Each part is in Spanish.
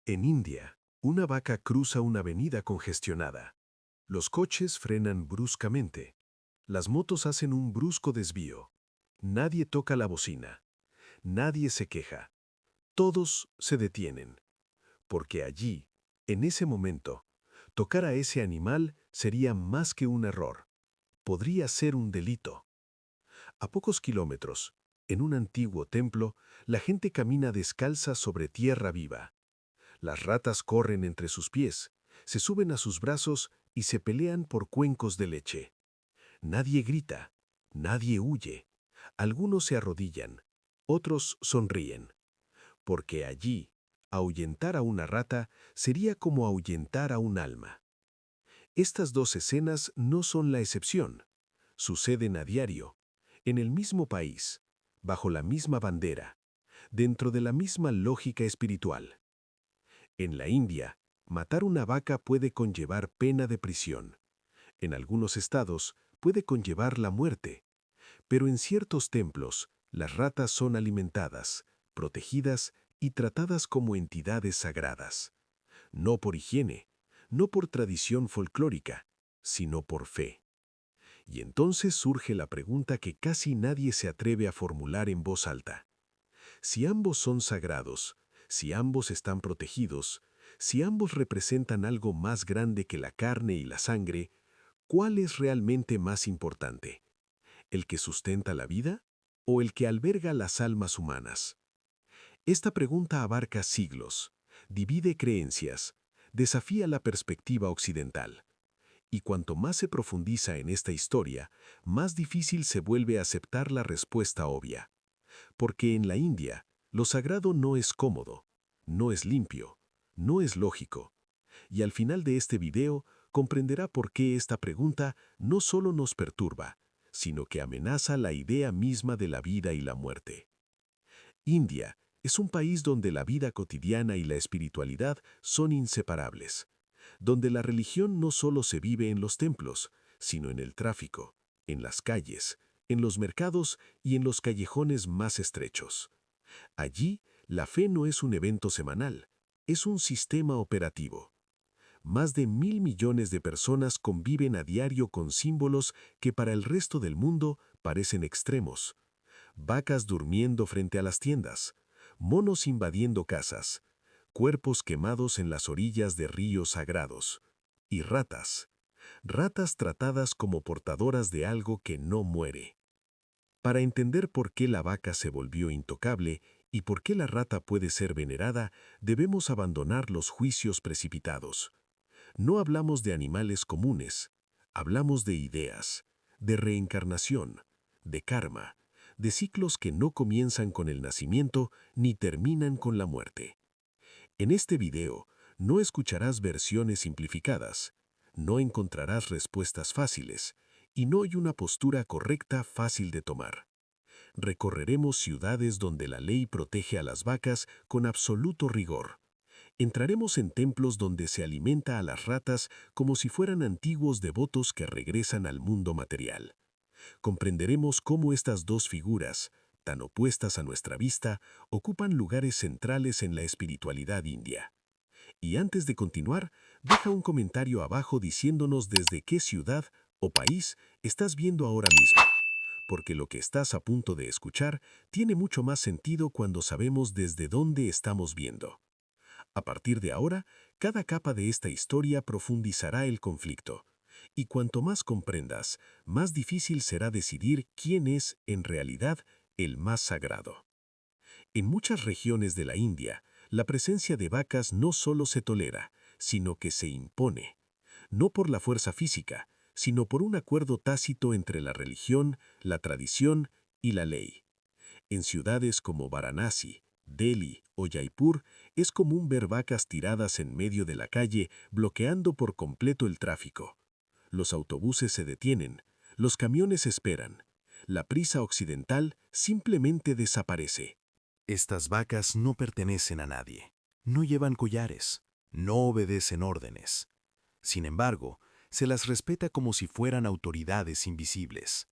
En India, una vaca cruza una avenida congestionada. Los coches frenan bruscamente. Las motos hacen un brusco desvío. Nadie toca la bocina. Nadie se queja. Todos se detienen. Porque allí, en ese momento, tocar a ese animal sería más que un error. Podría ser un delito. A pocos kilómetros, en un antiguo templo, la gente camina descalza sobre tierra viva. Las ratas corren entre sus pies, se suben a sus brazos y se pelean por cuencos de leche. Nadie grita, nadie huye. Algunos se arrodillan, otros sonríen, porque allí, ahuyentar a una rata sería como ahuyentar a un alma. Estas dos escenas no son la excepción. Suceden a diario, en el mismo país, bajo la misma bandera, dentro de la misma lógica espiritual. En la India, matar una vaca puede conllevar pena de prisión. En algunos estados puede conllevar la muerte, pero en ciertos templos las ratas son alimentadas, protegidas y tratadas como entidades sagradas. No por higiene, no por tradición folclórica, sino por fe. Y entonces surge la pregunta que casi nadie se atreve a formular en voz alta. Si ambos son sagrados, si ambos están protegidos, si ambos representan algo más grande que la carne y la sangre, ¿cuál es realmente más importante? ¿El que sustenta la vida o el que alberga las almas humanas? Esta pregunta abarca siglos, divide creencias, desafía la perspectiva occidental. Y cuanto más se profundiza en esta historia, más difícil se vuelve a aceptar la respuesta obvia. Porque en la India, lo sagrado no es cómodo, no es limpio, no es lógico. Y al final de este video comprenderá por qué esta pregunta no solo nos perturba, sino que amenaza la idea misma de la vida y la muerte. India es un país donde la vida cotidiana y la espiritualidad son inseparables, donde la religión no solo se vive en los templos, sino en el tráfico, en las calles, en los mercados y en los callejones más estrechos. Allí, la fe no es un evento semanal, es un sistema operativo. Más de 1.000 millones de personas conviven a diario con símbolos que para el resto del mundo parecen extremos. Vacas durmiendo frente a las tiendas, monos invadiendo casas, cuerpos quemados en las orillas de ríos sagrados, y ratas, ratas tratadas como portadoras de algo que no muere. Para entender por qué la vaca se volvió intocable y por qué la rata puede ser venerada, debemos abandonar los juicios precipitados. No hablamos de animales comunes, hablamos de ideas, de reencarnación, de karma, de ciclos que no comienzan con el nacimiento ni terminan con la muerte. En este video no escucharás versiones simplificadas, no encontrarás respuestas fáciles y no hay una postura correcta fácil de tomar. Recorreremos ciudades donde la ley protege a las vacas con absoluto rigor. Entraremos en templos donde se alimenta a las ratas como si fueran antiguos devotos que regresan al mundo material. Comprenderemos cómo estas dos figuras, tan opuestas a nuestra vista, ocupan lugares centrales en la espiritualidad india. Y antes de continuar, deja un comentario abajo diciéndonos desde qué ciudad o país estás viendo ahora mismo, porque lo que estás a punto de escuchar tiene mucho más sentido cuando sabemos desde dónde estamos viendo. A partir de ahora, cada capa de esta historia profundizará el conflicto, y cuanto más comprendas, más difícil será decidir quién es, en realidad, el más sagrado. En muchas regiones de la India, la presencia de vacas no solo se tolera, sino que se impone, no por la fuerza física, sino por un acuerdo tácito entre la religión, la tradición y la ley. En ciudades como Varanasi, Delhi o Jaipur, es común ver vacas tiradas en medio de la calle, bloqueando por completo el tráfico. Los autobuses se detienen, los camiones esperan. La prisa occidental simplemente desaparece. Estas vacas no pertenecen a nadie, no llevan collares, no obedecen órdenes. Sin embargo, se las respeta como si fueran autoridades invisibles.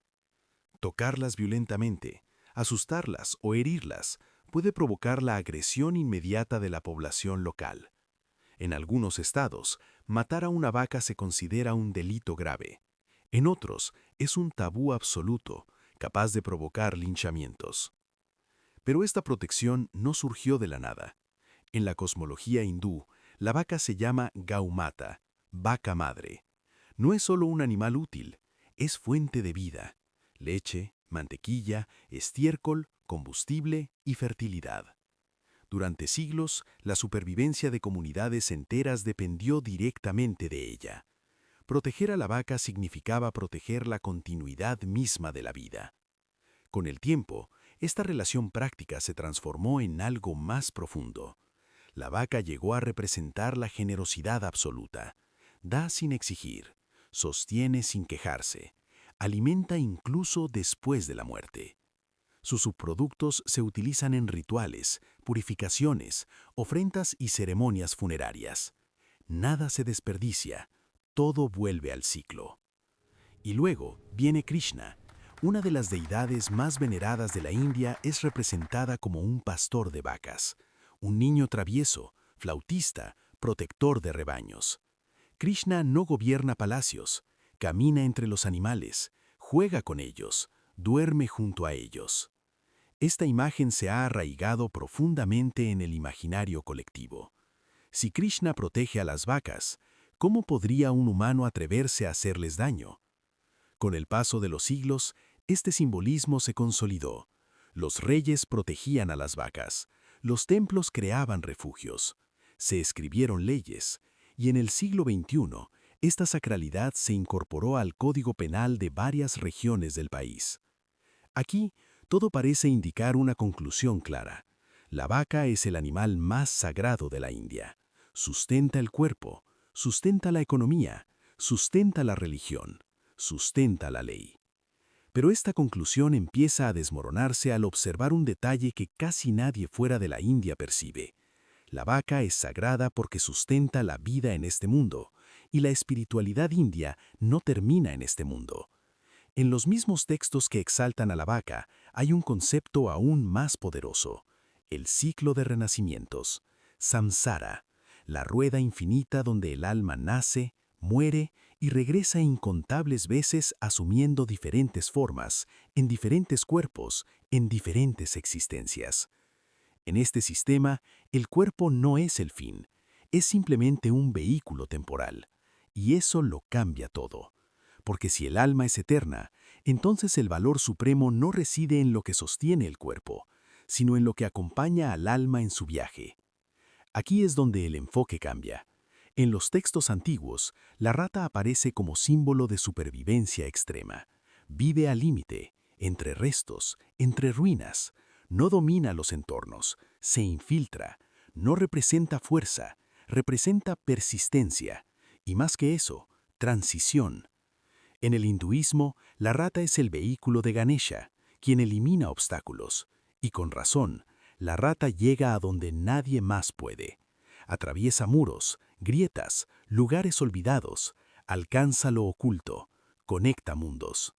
Tocarlas violentamente, asustarlas o herirlas puede provocar la agresión inmediata de la población local. En algunos estados, matar a una vaca se considera un delito grave. En otros, es un tabú absoluto, capaz de provocar linchamientos. Pero esta protección no surgió de la nada. En la cosmología hindú, la vaca se llama Gaumata, vaca madre. No es solo un animal útil, es fuente de vida: leche, mantequilla, estiércol, combustible y fertilidad. Durante siglos, la supervivencia de comunidades enteras dependió directamente de ella. Proteger a la vaca significaba proteger la continuidad misma de la vida. Con el tiempo, esta relación práctica se transformó en algo más profundo. La vaca llegó a representar la generosidad absoluta. Da sin exigir, sostiene sin quejarse, alimenta incluso después de la muerte. Sus subproductos se utilizan en rituales, purificaciones, ofrendas y ceremonias funerarias. Nada se desperdicia, todo vuelve al ciclo. Y luego viene Krishna. Una de las deidades más veneradas de la India es representada como un pastor de vacas, un niño travieso, flautista, protector de rebaños. Krishna no gobierna palacios, camina entre los animales, juega con ellos, duerme junto a ellos. Esta imagen se ha arraigado profundamente en el imaginario colectivo. Si Krishna protege a las vacas, ¿cómo podría un humano atreverse a hacerles daño? Con el paso de los siglos, este simbolismo se consolidó. Los reyes protegían a las vacas, los templos creaban refugios, se escribieron leyes, y en el siglo XXI, esta sacralidad se incorporó al Código Penal de varias regiones del país. Aquí, todo parece indicar una conclusión clara. La vaca es el animal más sagrado de la India. Sustenta el cuerpo, sustenta la economía, sustenta la religión, sustenta la ley. Pero esta conclusión empieza a desmoronarse al observar un detalle que casi nadie fuera de la India percibe. La vaca es sagrada porque sustenta la vida en este mundo, y la espiritualidad india no termina en este mundo. En los mismos textos que exaltan a la vaca, hay un concepto aún más poderoso: el ciclo de renacimientos, samsara, la rueda infinita donde el alma nace, muere y regresa incontables veces asumiendo diferentes formas, en diferentes cuerpos, en diferentes existencias. En este sistema, el cuerpo no es el fin, es simplemente un vehículo temporal, y eso lo cambia todo. Porque si el alma es eterna, entonces el valor supremo no reside en lo que sostiene el cuerpo, sino en lo que acompaña al alma en su viaje. Aquí es donde el enfoque cambia. En los textos antiguos, la rata aparece como símbolo de supervivencia extrema. Vive al límite, entre restos, entre ruinas. No domina los entornos, se infiltra. No representa fuerza, representa persistencia. Y más que eso, transición. En el hinduismo, la rata es el vehículo de Ganesha, quien elimina obstáculos. Y con razón, la rata llega a donde nadie más puede. Atraviesa muros, grietas, lugares olvidados, alcanza lo oculto, conecta mundos.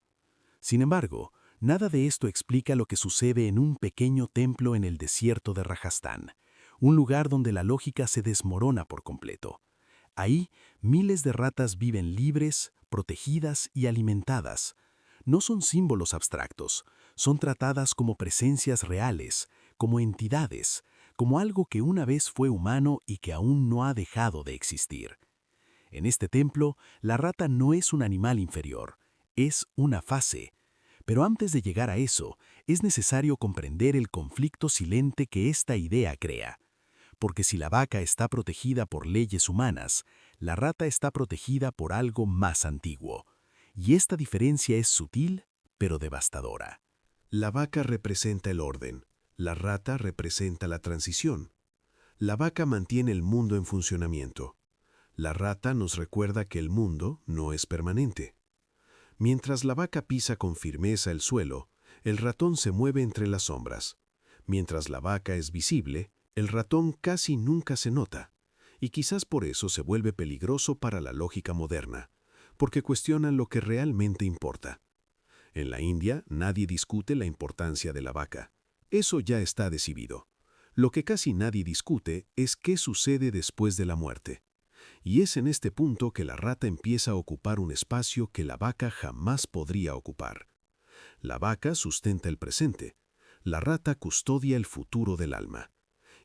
Sin embargo, nada de esto explica lo que sucede en un pequeño templo en el desierto de Rajastán, un lugar donde la lógica se desmorona por completo. Ahí, miles de ratas viven libres, protegidas y alimentadas. No son símbolos abstractos, son tratadas como presencias reales, como entidades, como algo que una vez fue humano y que aún no ha dejado de existir. En este templo, la rata no es un animal inferior, es una fase. Pero antes de llegar a eso, es necesario comprender el conflicto silente que esta idea crea. Porque si la vaca está protegida por leyes humanas, la rata está protegida por algo más antiguo. Y esta diferencia es sutil, pero devastadora. La vaca representa el orden, la rata representa la transición. La vaca mantiene el mundo en funcionamiento. La rata nos recuerda que el mundo no es permanente. Mientras la vaca pisa con firmeza el suelo, el ratón se mueve entre las sombras. Mientras la vaca es visible, el ratón casi nunca se nota, y quizás por eso se vuelve peligroso para la lógica moderna, porque cuestiona lo que realmente importa. En la India nadie discute la importancia de la vaca. Eso ya está decidido. Lo que casi nadie discute es qué sucede después de la muerte. Y es en este punto que la rata empieza a ocupar un espacio que la vaca jamás podría ocupar. La vaca sustenta el presente. La rata custodia el futuro del alma.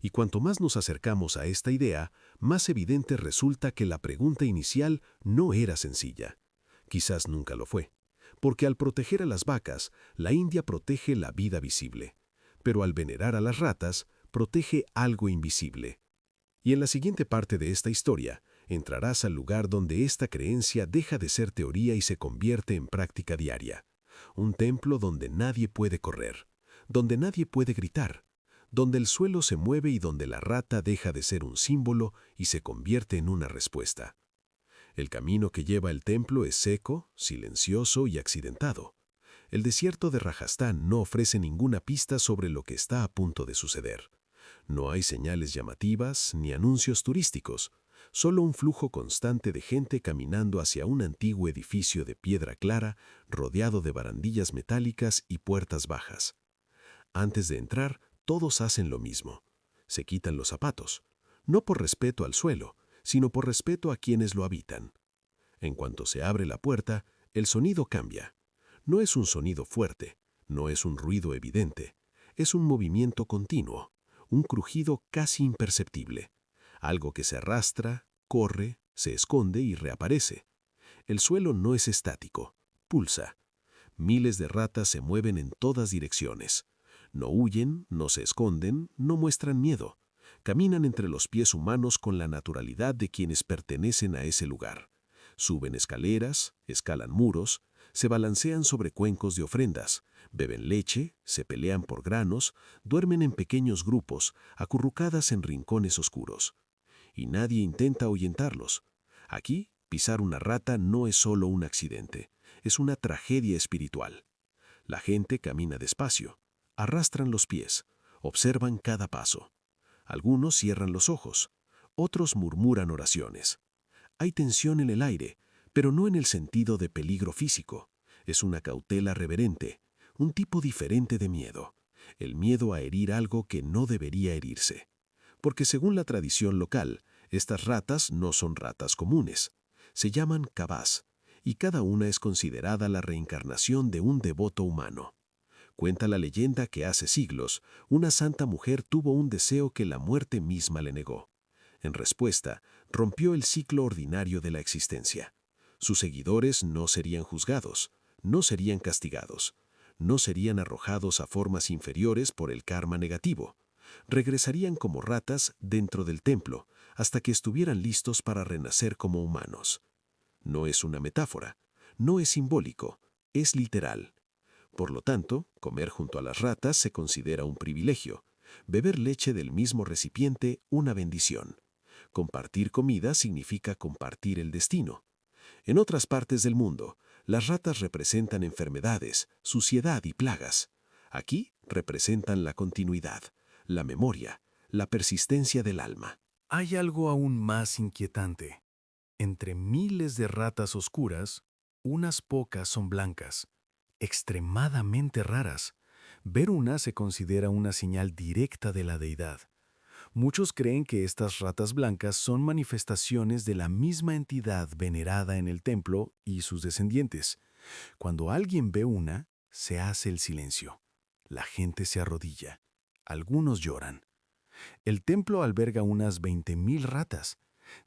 Y cuanto más nos acercamos a esta idea, más evidente resulta que la pregunta inicial no era sencilla. Quizás nunca lo fue. Porque al proteger a las vacas, la India protege la vida visible. Pero al venerar a las ratas, protege algo invisible. Y en la siguiente parte de esta historia, entrarás al lugar donde esta creencia deja de ser teoría y se convierte en práctica diaria. Un templo donde nadie puede correr, donde nadie puede gritar, donde el suelo se mueve y donde la rata deja de ser un símbolo y se convierte en una respuesta. El camino que lleva al templo es seco, silencioso y accidentado. El desierto de Rajastán no ofrece ninguna pista sobre lo que está a punto de suceder. No hay señales llamativas ni anuncios turísticos, solo un flujo constante de gente caminando hacia un antiguo edificio de piedra clara rodeado de barandillas metálicas y puertas bajas. Antes de entrar, todos hacen lo mismo. Se quitan los zapatos, no por respeto al suelo, sino por respeto a quienes lo habitan. En cuanto se abre la puerta, el sonido cambia. No es un sonido fuerte, no es un ruido evidente, es un movimiento continuo, un crujido casi imperceptible, algo que se arrastra, corre, se esconde y reaparece. El suelo no es estático, pulsa. Miles de ratas se mueven en todas direcciones. No huyen, no se esconden, no muestran miedo. Caminan entre los pies humanos con la naturalidad de quienes pertenecen a ese lugar. Suben escaleras, escalan muros, se balancean sobre cuencos de ofrendas, beben leche, se pelean por granos, duermen en pequeños grupos, acurrucadas en rincones oscuros. Y nadie intenta ahuyentarlos. Aquí, pisar una rata no es solo un accidente, es una tragedia espiritual. La gente camina despacio, arrastran los pies, observan cada paso. Algunos cierran los ojos, otros murmuran oraciones. Hay tensión en el aire, pero no en el sentido de peligro físico. Es una cautela reverente, un tipo diferente de miedo. El miedo a herir algo que no debería herirse. Porque según la tradición local, estas ratas no son ratas comunes. Se llaman cabás, y cada una es considerada la reencarnación de un devoto humano. Cuenta la leyenda que hace siglos, una santa mujer tuvo un deseo que la muerte misma le negó. En respuesta, rompió el ciclo ordinario de la existencia. Sus seguidores no serían juzgados, no serían castigados, no serían arrojados a formas inferiores por el karma negativo. Regresarían como ratas dentro del templo, hasta que estuvieran listos para renacer como humanos. No es una metáfora, no es simbólico, es literal. Por lo tanto, comer junto a las ratas se considera un privilegio, beber leche del mismo recipiente una bendición. Compartir comida significa compartir el destino. En otras partes del mundo, las ratas representan enfermedades, suciedad y plagas. Aquí representan la continuidad, la memoria, la persistencia del alma. Hay algo aún más inquietante. Entre miles de ratas oscuras, unas pocas son blancas, extremadamente raras. Ver una se considera una señal directa de la deidad. Muchos creen que estas ratas blancas son manifestaciones de la misma entidad venerada en el templo y sus descendientes. Cuando alguien ve una, se hace el silencio. La gente se arrodilla. Algunos lloran. El templo alberga unas 20.000 ratas.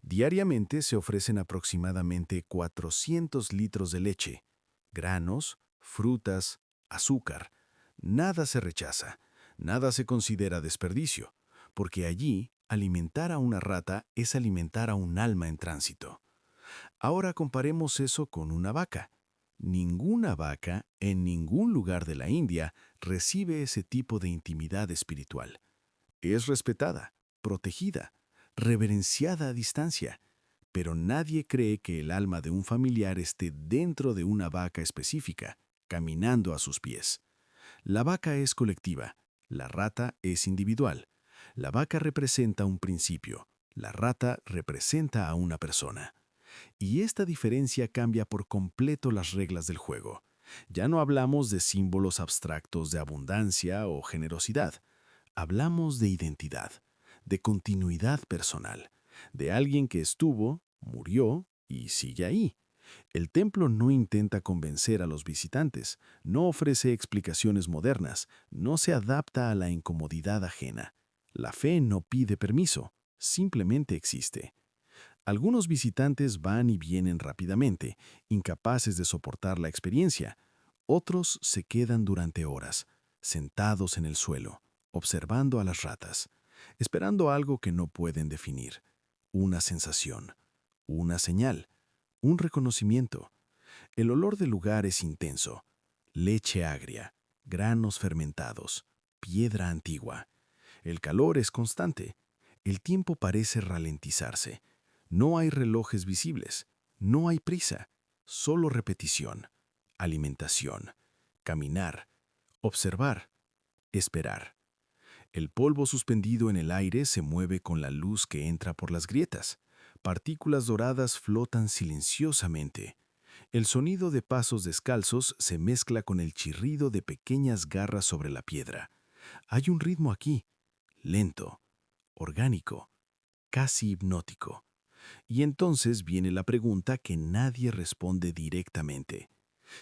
Diariamente se ofrecen aproximadamente 400 litros de leche, granos, frutas, azúcar. Nada se rechaza, nada se considera desperdicio, porque allí alimentar a una rata es alimentar a un alma en tránsito. Ahora comparemos eso con una vaca. Ninguna vaca en ningún lugar de la India recibe ese tipo de intimidad espiritual. Es respetada, protegida, reverenciada a distancia, pero nadie cree que el alma de un familiar esté dentro de una vaca específica, caminando a sus pies. La vaca es colectiva, la rata es individual. La vaca representa un principio, la rata representa a una persona. Y esta diferencia cambia por completo las reglas del juego. Ya no hablamos de símbolos abstractos de abundancia o generosidad. Hablamos de identidad, de continuidad personal, de alguien que estuvo, murió y sigue ahí. El templo no intenta convencer a los visitantes, no ofrece explicaciones modernas, no se adapta a la incomodidad ajena. La fe no pide permiso, simplemente existe. Algunos visitantes van y vienen rápidamente, incapaces de soportar la experiencia. Otros se quedan durante horas, sentados en el suelo, observando a las ratas, esperando algo que no pueden definir. Una sensación, una señal, un reconocimiento. El olor del lugar es intenso. Leche agria, granos fermentados, piedra antigua. El calor es constante. El tiempo parece ralentizarse. No hay relojes visibles. No hay prisa. Solo repetición, alimentación, caminar, observar, esperar. El polvo suspendido en el aire se mueve con la luz que entra por las grietas. Partículas doradas flotan silenciosamente. El sonido de pasos descalzos se mezcla con el chirrido de pequeñas garras sobre la piedra. Hay un ritmo aquí, lento, orgánico, casi hipnótico. Y entonces viene la pregunta que nadie responde directamente.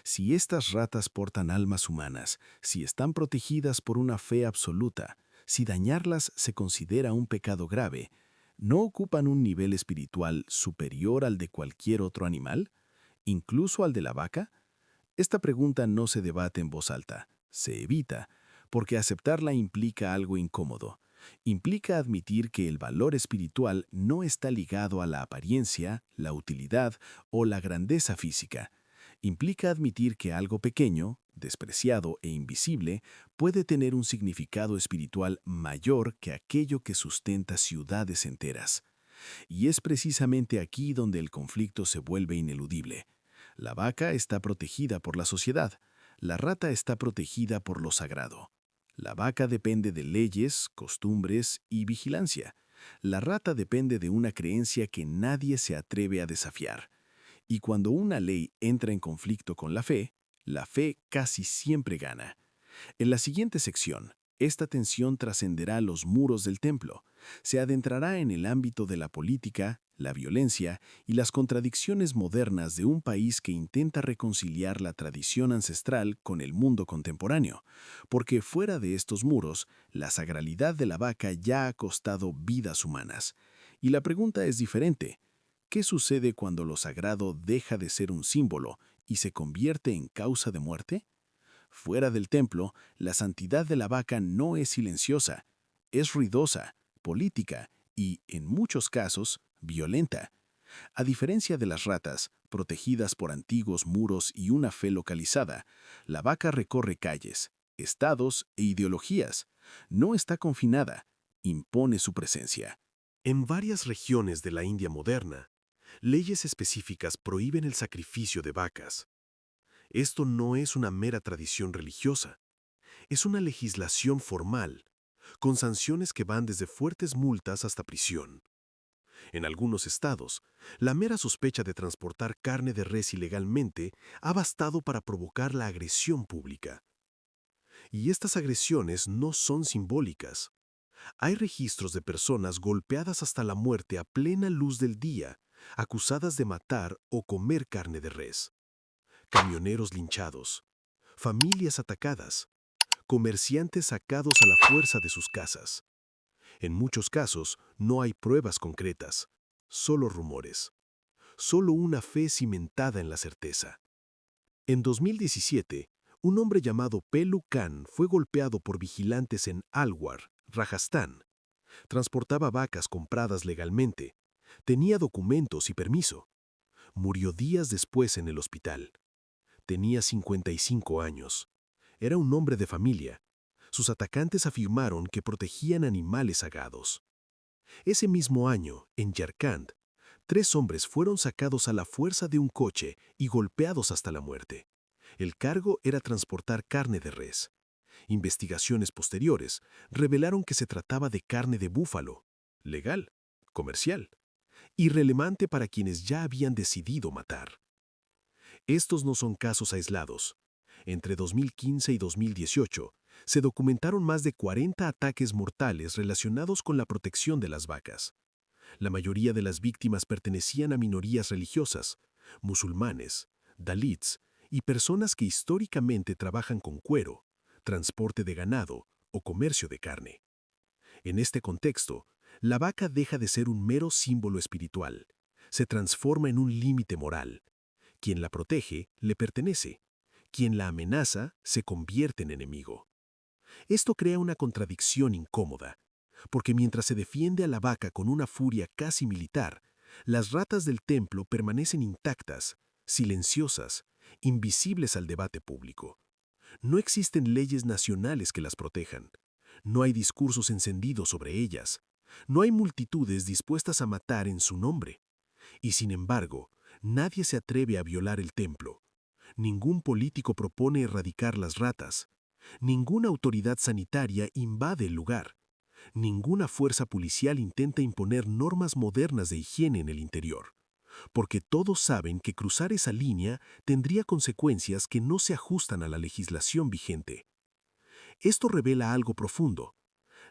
Si estas ratas portan almas humanas, si están protegidas por una fe absoluta, si dañarlas se considera un pecado grave, ¿no ocupan un nivel espiritual superior al de cualquier otro animal? ¿Incluso al de la vaca? Esta pregunta no se debate en voz alta, se evita, porque aceptarla implica algo incómodo. Implica admitir que el valor espiritual no está ligado a la apariencia, la utilidad o la grandeza física. Implica admitir que algo pequeño, despreciado e invisible puede tener un significado espiritual mayor que aquello que sustenta ciudades enteras. Y es precisamente aquí donde el conflicto se vuelve ineludible. La vaca está protegida por la sociedad, la rata está protegida por lo sagrado. La vaca depende de leyes, costumbres y vigilancia. La rata depende de una creencia que nadie se atreve a desafiar. Y cuando una ley entra en conflicto con la fe casi siempre gana. En la siguiente sección, esta tensión trascenderá los muros del templo, se adentrará en el ámbito de la política, la violencia y las contradicciones modernas de un país que intenta reconciliar la tradición ancestral con el mundo contemporáneo, porque fuera de estos muros, la sagralidad de la vaca ya ha costado vidas humanas. Y la pregunta es diferente. ¿Qué sucede cuando lo sagrado deja de ser un símbolo y se convierte en causa de muerte? Fuera del templo, la santidad de la vaca no es silenciosa, es ruidosa, política y, en muchos casos, violenta. A diferencia de las ratas, protegidas por antiguos muros y una fe localizada, la vaca recorre calles, estados e ideologías. No está confinada, impone su presencia. En varias regiones de la India moderna, leyes específicas prohíben el sacrificio de vacas. Esto no es una mera tradición religiosa, es una legislación formal, con sanciones que van desde fuertes multas hasta prisión. En algunos estados, la mera sospecha de transportar carne de res ilegalmente ha bastado para provocar la agresión pública. Y estas agresiones no son simbólicas. Hay registros de personas golpeadas hasta la muerte a plena luz del día, acusadas de matar o comer carne de res. Camioneros linchados, familias atacadas, comerciantes sacados a la fuerza de sus casas. En muchos casos no hay pruebas concretas, solo rumores, solo una fe cimentada en la certeza. En 2017, un hombre llamado Pelu Khan fue golpeado por vigilantes en Alwar, Rajasthan. Transportaba vacas compradas legalmente, tenía documentos y permiso. Murió días después en el hospital. Tenía 55 años. Era un hombre de familia. Sus atacantes afirmaron que protegían animales sagrados. Ese mismo año, en Yarkand, 3 hombres fueron sacados a la fuerza de un coche y golpeados hasta la muerte. El cargo era transportar carne de res. Investigaciones posteriores revelaron que se trataba de carne de búfalo, legal, comercial, irrelevante para quienes ya habían decidido matar. Estos no son casos aislados. Entre 2015 y 2018, Se documentaron más de 40 ataques mortales relacionados con la protección de las vacas. La mayoría de las víctimas pertenecían a minorías religiosas, musulmanes, dalits y personas que históricamente trabajan con cuero, transporte de ganado o comercio de carne. En este contexto, la vaca deja de ser un mero símbolo espiritual, se transforma en un límite moral. Quien la protege le pertenece, quien la amenaza se convierte en enemigo. Esto crea una contradicción incómoda, porque mientras se defiende a la vaca con una furia casi militar, las ratas del templo permanecen intactas, silenciosas, invisibles al debate público. No existen leyes nacionales que las protejan. No hay discursos encendidos sobre ellas. No hay multitudes dispuestas a matar en su nombre. Y sin embargo, nadie se atreve a violar el templo. Ningún político propone erradicar las ratas. Ninguna autoridad sanitaria invade el lugar. Ninguna fuerza policial intenta imponer normas modernas de higiene en el interior, porque todos saben que cruzar esa línea tendría consecuencias que no se ajustan a la legislación vigente. Esto revela algo profundo.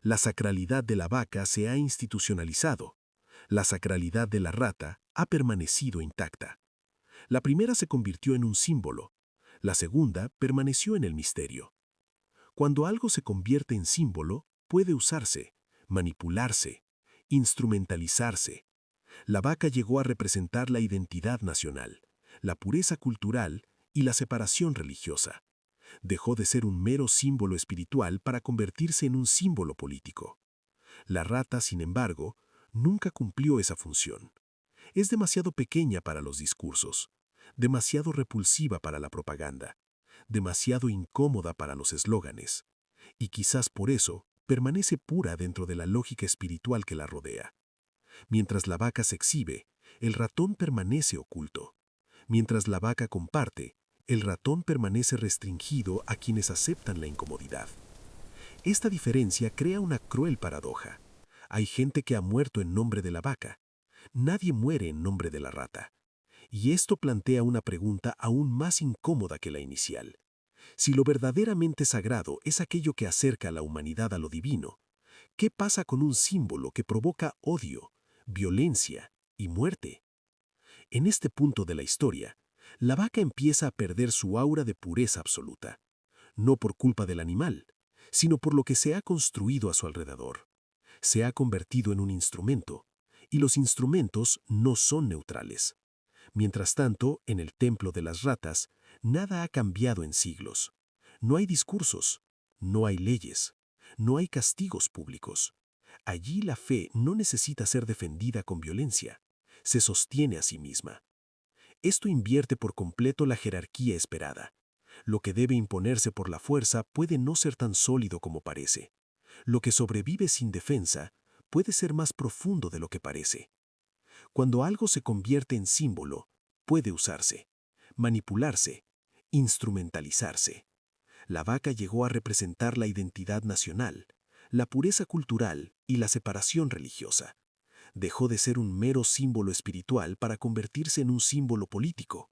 La sacralidad de la vaca se ha institucionalizado. La sacralidad de la rata ha permanecido intacta. La primera se convirtió en un símbolo. La segunda permaneció en el misterio. Cuando algo se convierte en símbolo, puede usarse, manipularse, instrumentalizarse. La vaca llegó a representar la identidad nacional, la pureza cultural y la separación religiosa. Dejó de ser un mero símbolo espiritual para convertirse en un símbolo político. La rata, sin embargo, nunca cumplió esa función. Es demasiado pequeña para los discursos, demasiado repulsiva para la propaganda, demasiado incómoda para los eslóganes, y quizás por eso permanece pura dentro de la lógica espiritual que la rodea. Mientras la vaca se exhibe, el ratón permanece oculto. Mientras la vaca comparte, el ratón permanece restringido a quienes aceptan la incomodidad. Esta diferencia crea una cruel paradoja. Hay gente que ha muerto en nombre de la vaca. Nadie muere en nombre de la rata. Y esto plantea una pregunta aún más incómoda que la inicial. Si lo verdaderamente sagrado es aquello que acerca a la humanidad a lo divino, ¿qué pasa con un símbolo que provoca odio, violencia y muerte? En este punto de la historia, la vaca empieza a perder su aura de pureza absoluta, no por culpa del animal, sino por lo que se ha construido a su alrededor. Se ha convertido en un instrumento, y los instrumentos no son neutrales. Mientras tanto, en el templo de las ratas, nada ha cambiado en siglos. No hay discursos, no hay leyes, no hay castigos públicos. Allí la fe no necesita ser defendida con violencia, se sostiene a sí misma. Esto invierte por completo la jerarquía esperada. Lo que debe imponerse por la fuerza puede no ser tan sólido como parece. Lo que sobrevive sin defensa puede ser más profundo de lo que parece. Cuando algo se convierte en símbolo, puede usarse, manipularse, instrumentalizarse. La vaca llegó a representar la identidad nacional, la pureza cultural y la separación religiosa. Dejó de ser un mero símbolo espiritual para convertirse en un símbolo político.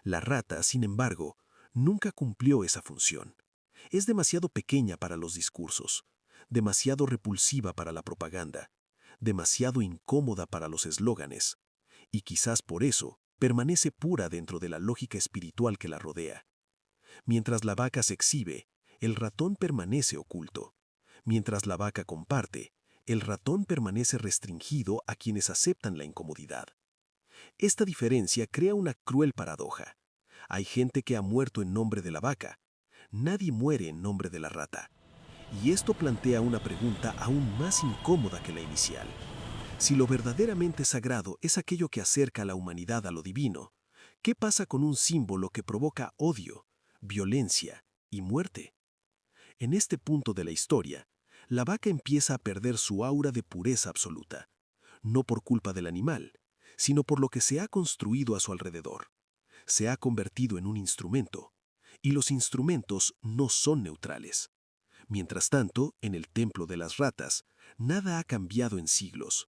La rata, sin embargo, nunca cumplió esa función. Es demasiado pequeña para los discursos, demasiado repulsiva para la propaganda, demasiado incómoda para los eslóganes, y quizás por eso permanece pura dentro de la lógica espiritual que la rodea. Mientras la vaca se exhibe, el ratón permanece oculto. Mientras la vaca comparte, el ratón permanece restringido a quienes aceptan la incomodidad. Esta diferencia crea una cruel paradoja. Hay gente que ha muerto en nombre de la vaca. Nadie muere en nombre de la rata. Y esto plantea una pregunta aún más incómoda que la inicial. Si lo verdaderamente sagrado es aquello que acerca a la humanidad a lo divino, ¿qué pasa con un símbolo que provoca odio, violencia y muerte? En este punto de la historia, la vaca empieza a perder su aura de pureza absoluta, no por culpa del animal, sino por lo que se ha construido a su alrededor. Se ha convertido en un instrumento, y los instrumentos no son neutrales. Mientras tanto, en el templo de las ratas, nada ha cambiado en siglos.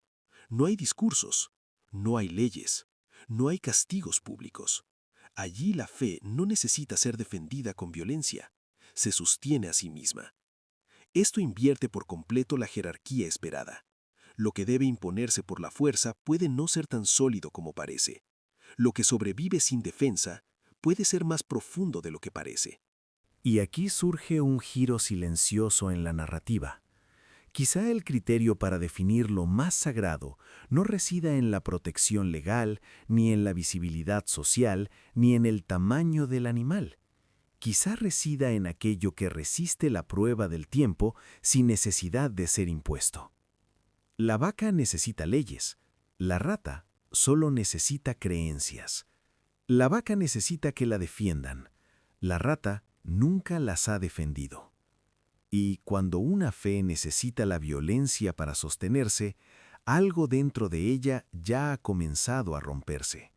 No hay discursos, no hay leyes, no hay castigos públicos. Allí la fe no necesita ser defendida con violencia, se sostiene a sí misma. Esto invierte por completo la jerarquía esperada. Lo que debe imponerse por la fuerza puede no ser tan sólido como parece. Lo que sobrevive sin defensa puede ser más profundo de lo que parece. Y aquí surge un giro silencioso en la narrativa. Quizá el criterio para definir lo más sagrado no resida en la protección legal, ni en la visibilidad social, ni en el tamaño del animal. Quizá resida en aquello que resiste la prueba del tiempo sin necesidad de ser impuesto. La vaca necesita leyes, la rata solo necesita creencias. La vaca necesita que la defiendan, la rata nunca las ha defendido. Y cuando una fe necesita la violencia para sostenerse, algo dentro de ella ya ha comenzado a romperse.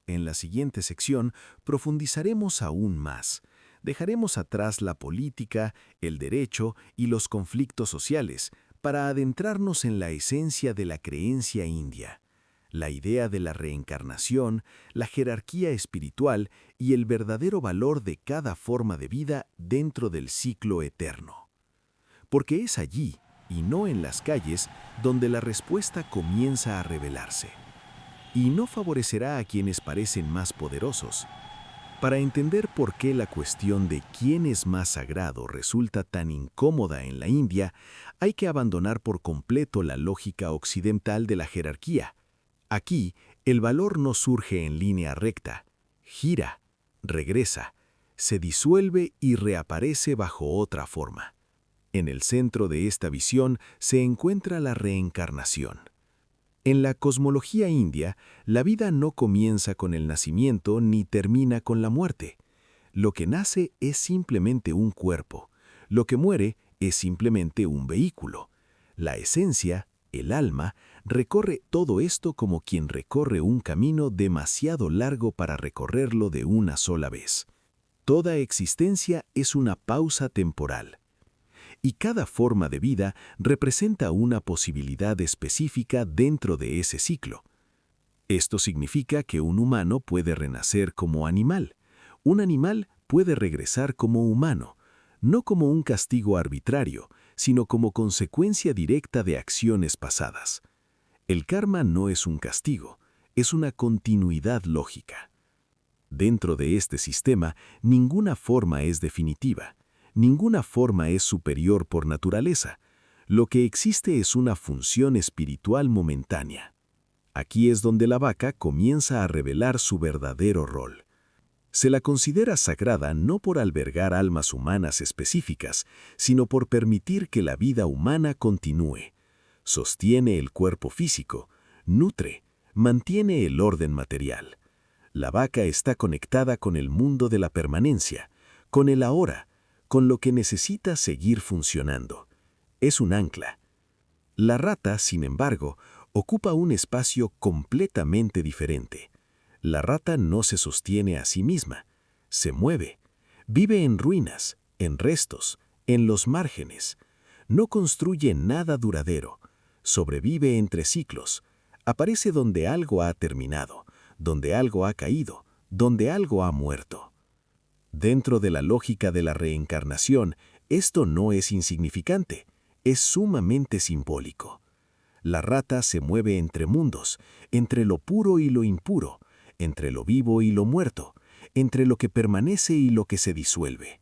En la siguiente sección profundizaremos aún más. Dejaremos atrás la política, el derecho y los conflictos sociales para adentrarnos en la esencia de la creencia india, la idea de la reencarnación, la jerarquía espiritual y el verdadero valor de cada forma de vida dentro del ciclo eterno. Porque es allí, y no en las calles, donde la respuesta comienza a revelarse. Y no favorecerá a quienes parecen más poderosos. Para entender por qué la cuestión de quién es más sagrado resulta tan incómoda en la India, hay que abandonar por completo la lógica occidental de la jerarquía. Aquí, el valor no surge en línea recta, gira, regresa, se disuelve y reaparece bajo otra forma. En el centro de esta visión se encuentra la reencarnación. En la cosmología india, la vida no comienza con el nacimiento ni termina con la muerte. Lo que nace es simplemente un cuerpo. Lo que muere es simplemente un vehículo. La esencia, el alma, recorre todo esto como quien recorre un camino demasiado largo para recorrerlo de una sola vez. Toda existencia es una pausa temporal. Y cada forma de vida representa una posibilidad específica dentro de ese ciclo. Esto significa que un humano puede renacer como animal. Un animal puede regresar como humano, no como un castigo arbitrario, sino como consecuencia directa de acciones pasadas. El karma no es un castigo, es una continuidad lógica. Dentro de este sistema, ninguna forma es definitiva. Ninguna forma es superior por naturaleza. Lo que existe es una función espiritual momentánea. Aquí es donde la vaca comienza a revelar su verdadero rol. Se la considera sagrada no por albergar almas humanas específicas, sino por permitir que la vida humana continúe. Sostiene el cuerpo físico, nutre, mantiene el orden material. La vaca está conectada con el mundo de la permanencia, con el ahora, con lo que necesita seguir funcionando. Es un ancla. La rata, sin embargo, ocupa un espacio completamente diferente. La rata no se sostiene a sí misma, se mueve, vive en ruinas, en restos, en los márgenes. No construye nada duradero, sobrevive entre ciclos, aparece donde algo ha terminado, donde algo ha caído, donde algo ha muerto. Dentro de la lógica de la reencarnación, esto no es insignificante, es sumamente simbólico. La rata se mueve entre mundos, entre lo puro y lo impuro, entre lo vivo y lo muerto, entre lo que permanece y lo que se disuelve.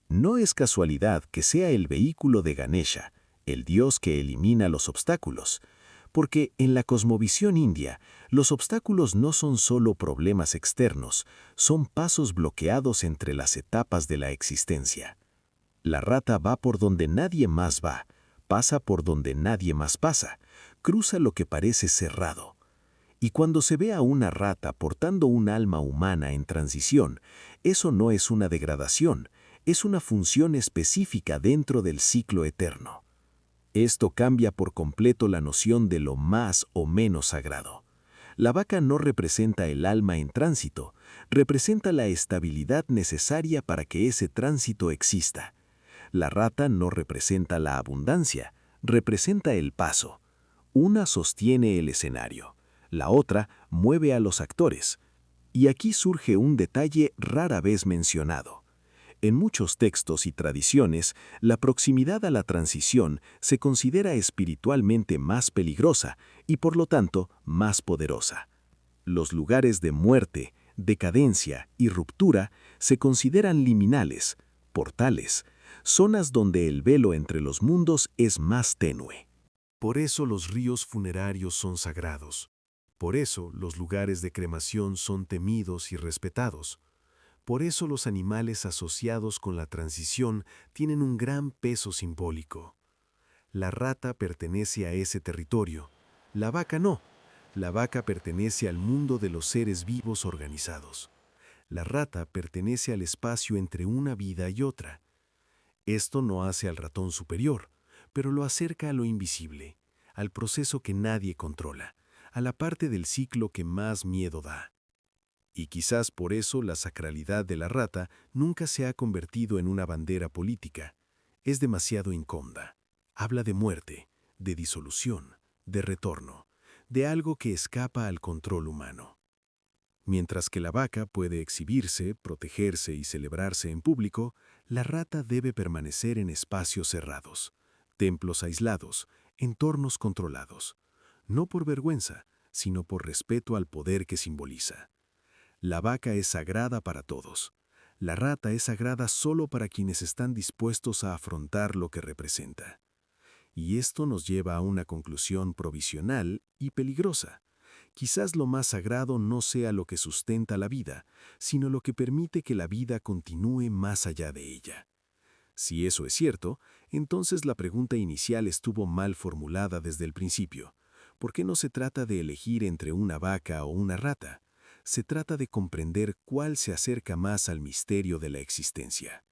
No es casualidad que sea el vehículo de Ganesha, el dios que elimina los obstáculos, porque en la cosmovisión india, los obstáculos no son solo problemas externos, son pasos bloqueados entre las etapas de la existencia. La rata va por donde nadie más va, pasa por donde nadie más pasa, cruza lo que parece cerrado. Y cuando se ve a una rata portando un alma humana en transición, eso no es una degradación, es una función específica dentro del ciclo eterno. Esto cambia por completo la noción de lo más o menos sagrado. La vaca no representa el alma en tránsito, representa la estabilidad necesaria para que ese tránsito exista. La rata no representa la abundancia, representa el paso. Una sostiene el escenario, la otra mueve a los actores. Y aquí surge un detalle rara vez mencionado. En muchos textos y tradiciones, la proximidad a la transición se considera espiritualmente más peligrosa y por lo tanto más poderosa. Los lugares de muerte, decadencia y ruptura se consideran liminales, portales, zonas donde el velo entre los mundos es más tenue. Por eso los ríos funerarios son sagrados. Por eso los lugares de cremación son temidos y respetados. Por eso los animales asociados con la transición tienen un gran peso simbólico. La rata pertenece a ese territorio. La vaca no. La vaca pertenece al mundo de los seres vivos organizados. La rata pertenece al espacio entre una vida y otra. Esto no hace al ratón superior, pero lo acerca a lo invisible, al proceso que nadie controla, a la parte del ciclo que más miedo da. Y quizás por eso la sacralidad de la rata nunca se ha convertido en una bandera política. Es demasiado incómoda. Habla de muerte, de disolución, de retorno, de algo que escapa al control humano. Mientras que la vaca puede exhibirse, protegerse y celebrarse en público, la rata debe permanecer en espacios cerrados, templos aislados, entornos controlados, no por vergüenza, sino por respeto al poder que simboliza. La vaca es sagrada para todos. La rata es sagrada solo para quienes están dispuestos a afrontar lo que representa. Y esto nos lleva a una conclusión provisional y peligrosa. Quizás lo más sagrado no sea lo que sustenta la vida, sino lo que permite que la vida continúe más allá de ella. Si eso es cierto, entonces la pregunta inicial estuvo mal formulada desde el principio. ¿Por qué no se trata de elegir entre una vaca o una rata? Se trata de comprender cuál se acerca más al misterio de la existencia.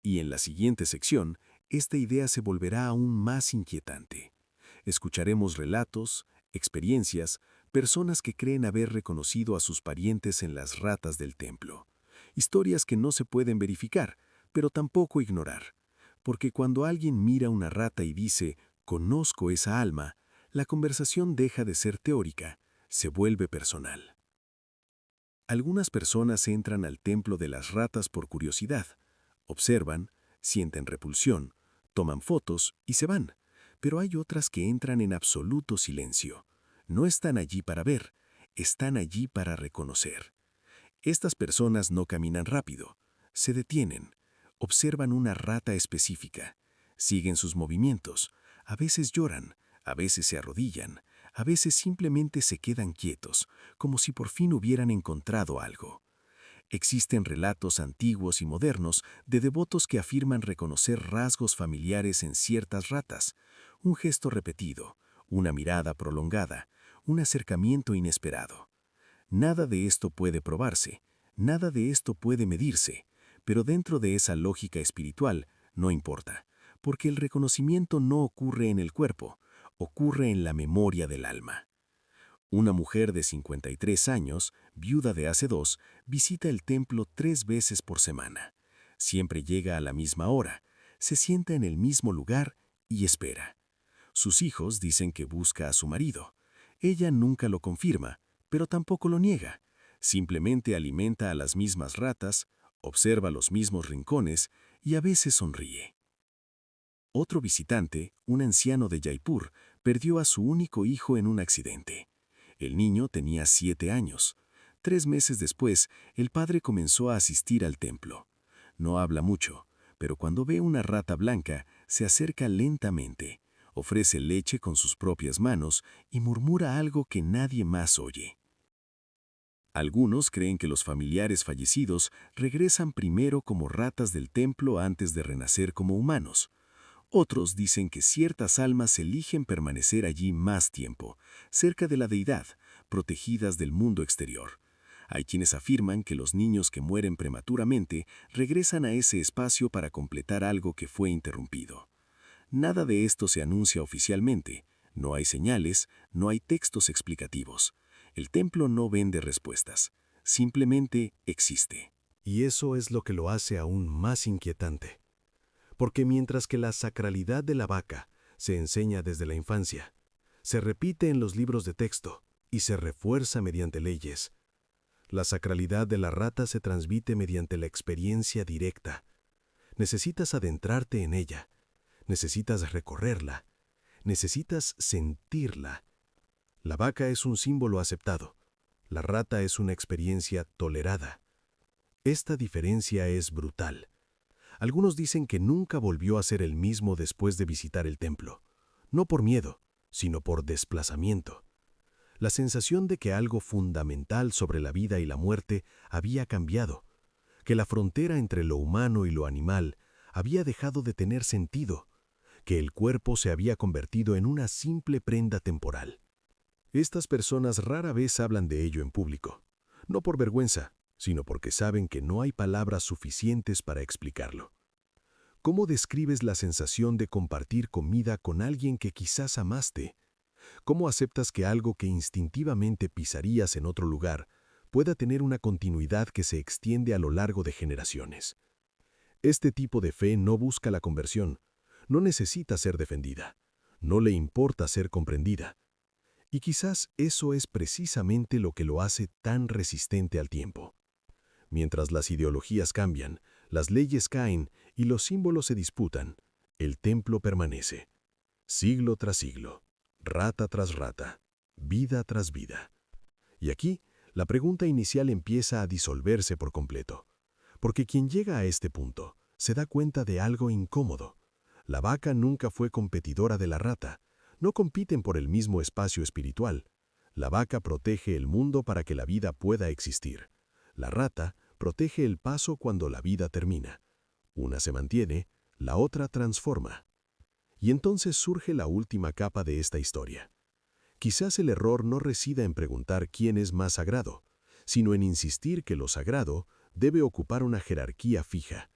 Y en la siguiente sección, esta idea se volverá aún más inquietante. Escucharemos relatos, experiencias, personas que creen haber reconocido a sus parientes en las ratas del templo. Historias que no se pueden verificar, pero tampoco ignorar. Porque cuando alguien mira una rata y dice, «conozco esa alma», la conversación deja de ser teórica, se vuelve personal. Algunas personas entran al templo de las ratas por curiosidad. Observan, sienten repulsión, toman fotos y se van. Pero hay otras que entran en absoluto silencio. No están allí para ver, están allí para reconocer. Estas personas no caminan rápido, se detienen, observan una rata específica, siguen sus movimientos, a veces lloran, a veces se arrodillan, a veces simplemente se quedan quietos, como si por fin hubieran encontrado algo. Existen relatos antiguos y modernos de devotos que afirman reconocer rasgos familiares en ciertas ratas, un gesto repetido, una mirada prolongada, un acercamiento inesperado. Nada de esto puede probarse, nada de esto puede medirse, pero dentro de esa lógica espiritual no importa, porque el reconocimiento no ocurre en el cuerpo, ocurre en la memoria del alma. Una mujer de 53 años, viuda de hace 2, visita el templo 3 veces por semana. Siempre llega a la misma hora, se sienta en el mismo lugar y espera. Sus hijos dicen que busca a su marido. Ella nunca lo confirma, pero tampoco lo niega. Simplemente alimenta a las mismas ratas, observa los mismos rincones y a veces sonríe. Otro visitante, un anciano de Jaipur, perdió a su único hijo en un accidente. El niño tenía 7 años. 3 meses después, el padre comenzó a asistir al templo. No habla mucho, pero cuando ve una rata blanca, se acerca lentamente, ofrece leche con sus propias manos y murmura algo que nadie más oye. Algunos creen que los familiares fallecidos regresan primero como ratas del templo antes de renacer como humanos. Otros dicen que ciertas almas eligen permanecer allí más tiempo, cerca de la deidad, protegidas del mundo exterior. Hay quienes afirman que los niños que mueren prematuramente regresan a ese espacio para completar algo que fue interrumpido. Nada de esto se anuncia oficialmente, no hay señales, no hay textos explicativos. El templo no vende respuestas, simplemente existe. Y eso es lo que lo hace aún más inquietante. Porque mientras que la sacralidad de la vaca se enseña desde la infancia, se repite en los libros de texto y se refuerza mediante leyes, la sacralidad de la rata se transmite mediante la experiencia directa, Necesitas adentrarte en ella, necesitas recorrerla, necesitas sentirla. La vaca es un símbolo aceptado, la rata es una experiencia tolerada. Esta diferencia es brutal. Algunos dicen que nunca volvió a ser el mismo después de visitar el templo, no por miedo, sino por desplazamiento. La sensación de que algo fundamental sobre la vida y la muerte había cambiado, que la frontera entre lo humano y lo animal había dejado de tener sentido, que el cuerpo se había convertido en una simple prenda temporal. Estas personas rara vez hablan de ello en público, no por vergüenza, sino porque saben que no hay palabras suficientes para explicarlo. ¿Cómo describes la sensación de compartir comida con alguien que quizás amaste? ¿Cómo aceptas que algo que instintivamente pisarías en otro lugar pueda tener una continuidad que se extiende a lo largo de generaciones? Este tipo de fe no busca la conversión, no necesita ser defendida, no le importa ser comprendida. Y quizás eso es precisamente lo que lo hace tan resistente al tiempo. Mientras las ideologías cambian, las leyes caen y los símbolos se disputan, el templo permanece. Siglo tras siglo, rata tras rata, vida tras vida. Y aquí, la pregunta inicial empieza a disolverse por completo. Porque quien llega a este punto se da cuenta de algo incómodo. La vaca nunca fue competidora de la rata. No compiten por el mismo espacio espiritual. La vaca protege el mundo para que la vida pueda existir. La rata protege el paso cuando la vida termina. Una se mantiene, la otra transforma. Y entonces surge la última capa de esta historia. Quizás el error no resida en preguntar quién es más sagrado, sino en insistir que lo sagrado debe ocupar una jerarquía fija.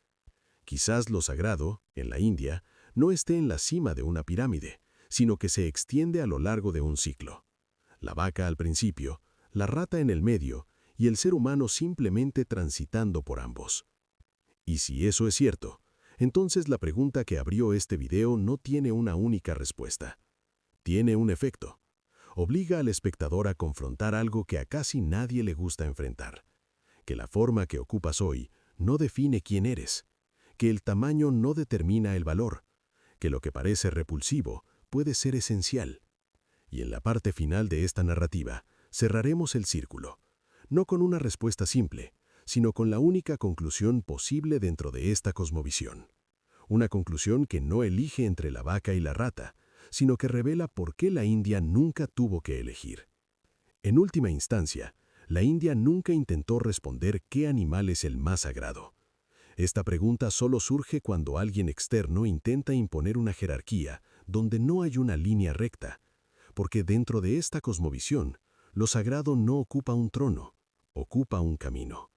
Quizás lo sagrado, en la India, no esté en la cima de una pirámide, sino que se extiende a lo largo de un ciclo. La vaca al principio, la rata en el medio y el ser humano simplemente transitando por ambos. Y si eso es cierto, entonces la pregunta que abrió este video no tiene una única respuesta. Tiene un efecto. Obliga al espectador a confrontar algo que a casi nadie le gusta enfrentar. Que la forma que ocupas hoy no define quién eres. Que el tamaño no determina el valor. Que lo que parece repulsivo puede ser esencial. Y en la parte final de esta narrativa, cerraremos el círculo. No con una respuesta simple, sino con la única conclusión posible dentro de esta cosmovisión. Una conclusión que no elige entre la vaca y la rata, sino que revela por qué la India nunca tuvo que elegir. En última instancia, la India nunca intentó responder qué animal es el más sagrado. Esta pregunta solo surge cuando alguien externo intenta imponer una jerarquía donde no hay una línea recta, porque dentro de esta cosmovisión, lo sagrado no ocupa un trono, ocupa un camino.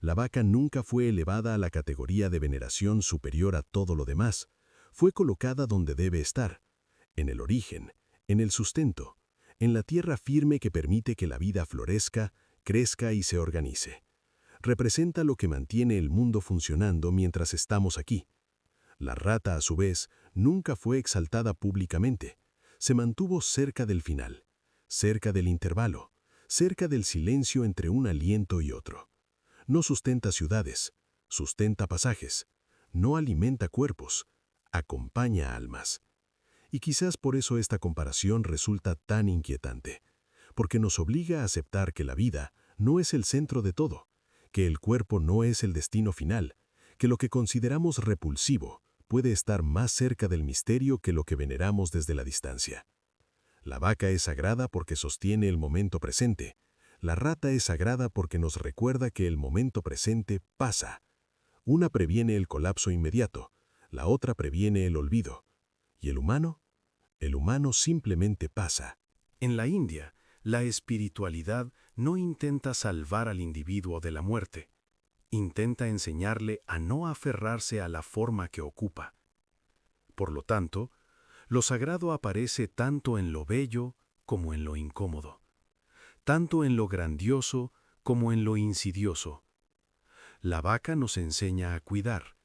La vaca nunca fue elevada a la categoría de veneración superior a todo lo demás, fue colocada donde debe estar, en el origen, en el sustento, en la tierra firme que permite que la vida florezca, crezca y se organice. Representa lo que mantiene el mundo funcionando mientras estamos aquí. La rata, a su vez, nunca fue exaltada públicamente. Se mantuvo cerca del final, cerca del intervalo, cerca del silencio entre un aliento y otro. No sustenta ciudades, sustenta pasajes, no alimenta cuerpos, acompaña almas. Y quizás por eso esta comparación resulta tan inquietante, porque nos obliga a aceptar que la vida no es el centro de todo, que el cuerpo no es el destino final, que lo que consideramos repulsivo puede estar más cerca del misterio que lo que veneramos desde la distancia. La vaca es sagrada porque sostiene el momento presente. La rata es sagrada porque nos recuerda que el momento presente pasa. Una previene el colapso inmediato, la otra previene el olvido. ¿Y el humano? El humano simplemente pasa. En la India, la espiritualidad no intenta salvar al individuo de la muerte. Intenta enseñarle a no aferrarse a la forma que ocupa. Por lo tanto, lo sagrado aparece tanto en lo bello como en lo incómodo, tanto en lo grandioso como en lo insidioso. La vaca nos enseña a cuidar,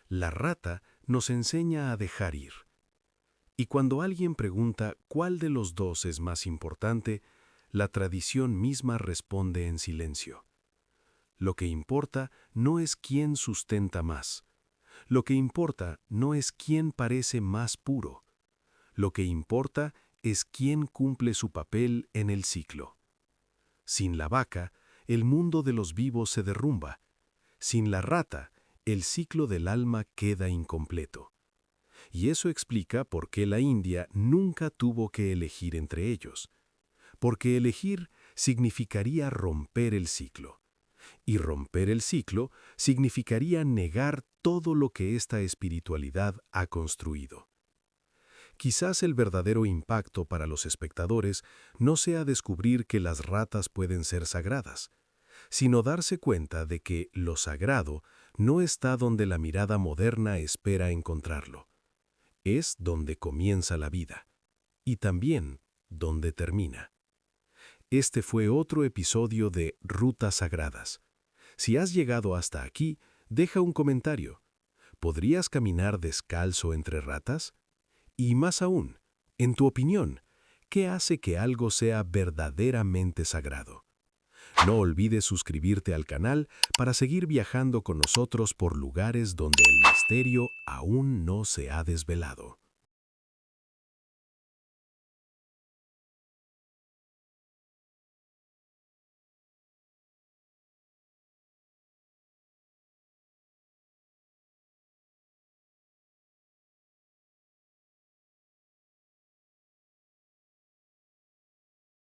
la rata nos enseña a dejar ir. Y cuando alguien pregunta cuál de los dos es más importante, la tradición misma responde en silencio. Lo que importa no es quién sustenta más, Lo que importa no es quién parece más puro. Lo que importa es quién cumple su papel en el ciclo. Sin la vaca, el mundo de los vivos se derrumba. Sin la rata, el ciclo del alma queda incompleto. Y eso explica por qué la India nunca tuvo que elegir entre ellos. Porque elegir significaría romper el ciclo. Y romper el ciclo significaría negar todo lo que esta espiritualidad ha construido. Quizás el verdadero impacto para los espectadores no sea descubrir que las ratas pueden ser sagradas, sino darse cuenta de que lo sagrado no está donde la mirada moderna espera encontrarlo. Es donde comienza la vida, y también donde termina. Este fue otro episodio de Rutas Sagradas. Si has llegado hasta aquí, deja un comentario. ¿Podrías caminar descalzo entre ratas? Y más aún, en tu opinión, ¿qué hace que algo sea verdaderamente sagrado? No olvides suscribirte al canal para seguir viajando con nosotros por lugares donde el misterio aún no se ha desvelado.